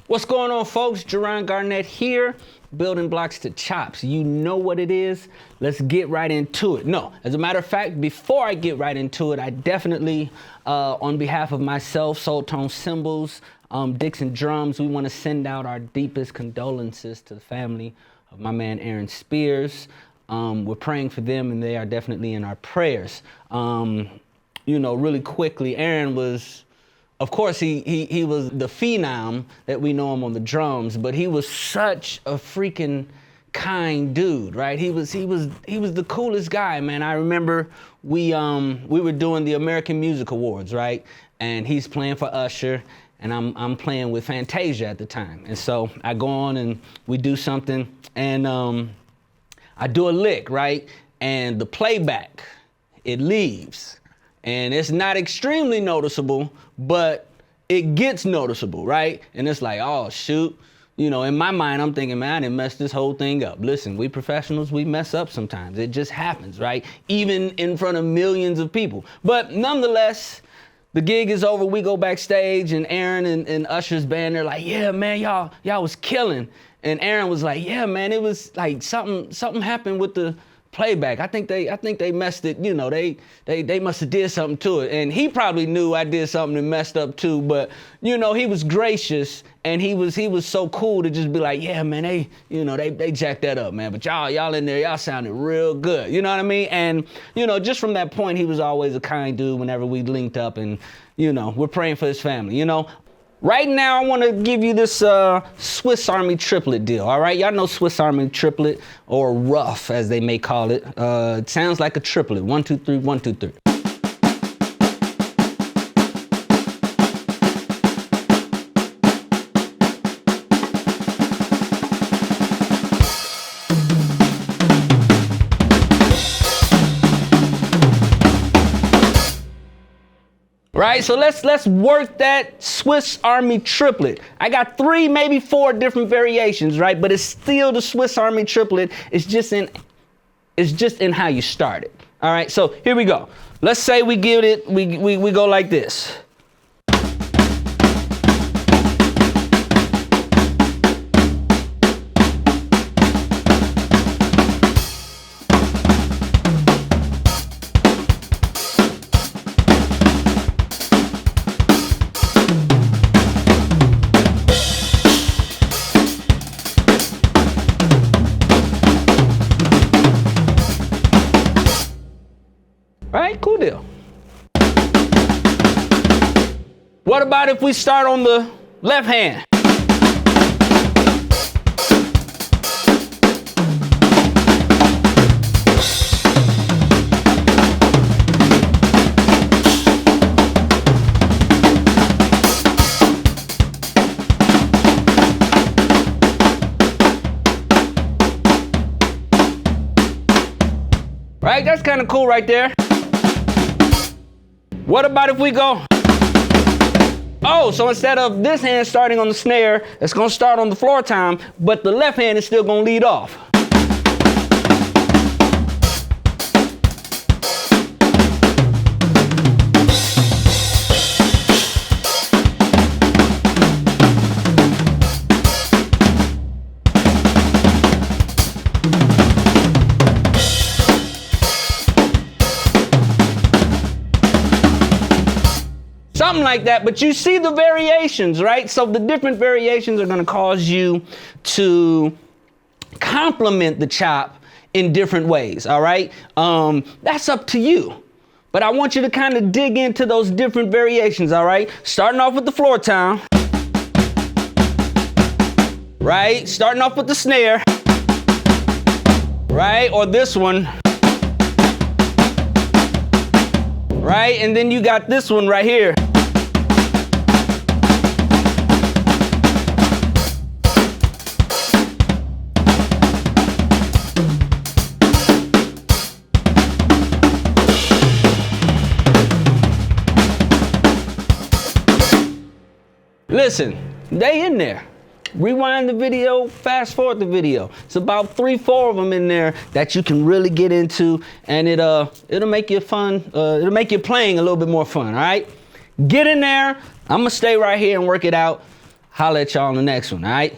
What's going on, folks? Jerron Garnett here, building blocks to chops. You know what it is. Let's get right into it. No, as a matter of fact, before I get right into it, I definitely, on behalf of myself, Soultone Cymbals, Dixon Drums, we want to send out our deepest condolences to the family of my man Aaron Spears. We're praying for them, and they are definitely in our prayers. You know, really quickly, Aaron was, of course, he was the phenom that we know him on the drums, but he was such a freaking kind dude, right? He was the coolest guy, man. I remember we were doing the American Music Awards, right? And he's playing for Usher, and I'm playing with Fantasia at the time. And so I go on and we do something, and I do a lick, right? And the playback, it leaves. And it's not extremely noticeable, but it gets noticeable, right? And it's like, oh, shoot. You know, in my mind, I'm thinking, man, I didn't mess this whole thing up. Listen, we professionals, we mess up sometimes. It just happens, right? Even in front of millions of people. But nonetheless, the gig is over. We go backstage, and Aaron and Usher's band, they're like, yeah, man, y'all was killing. And Aaron was like, yeah, man, it was like something happened with the playback. I think they messed it, you know, they must have did something to it. And he probably knew I did something and messed up too, but you know, he was gracious, and he was so cool to just be like, yeah, man, they jacked that up, man. But y'all in there, y'all sounded real good. You know what I mean? And you know, just from that point, he was always a kind dude whenever we linked up, and you know, we're praying for his family, you know. Right now, I want to give you this Swiss Army triplet deal, all right? Y'all know Swiss Army triplet, or rough, as they may call it. It sounds like a triplet. 1, 2, 3, 1, 2, 3. Right, so let's work that Swiss Army triplet. I got 3, maybe 4 different variations, right? But it's still the Swiss Army triplet. It's just in how you start it. All right, so here we go. Let's say we give it, we go like this. All right, cool deal. What about if we start on the left hand? Right, that's kind of cool right there. What about if we go, oh, so instead of this hand starting on the snare, it's gonna start on the floor time, but the left hand is still gonna lead off. Something like that, but you see the variations, right? So the different variations are gonna cause you to complement the chop in different ways, all right? That's up to you. But I want you to kind of dig into those different variations, all right? Starting off with the floor tom, right? Starting off with the snare, right? Or this one, right? And then you got this one right here. Listen, they in there. Rewind the video, fast forward the video. It's about 3, 4 of them in there that you can really get into, and it'll make you fun. It'll make your playing a little bit more fun. All right, get in there. I'm gonna stay right here and work it out. Holla at y'all on the next one, all right?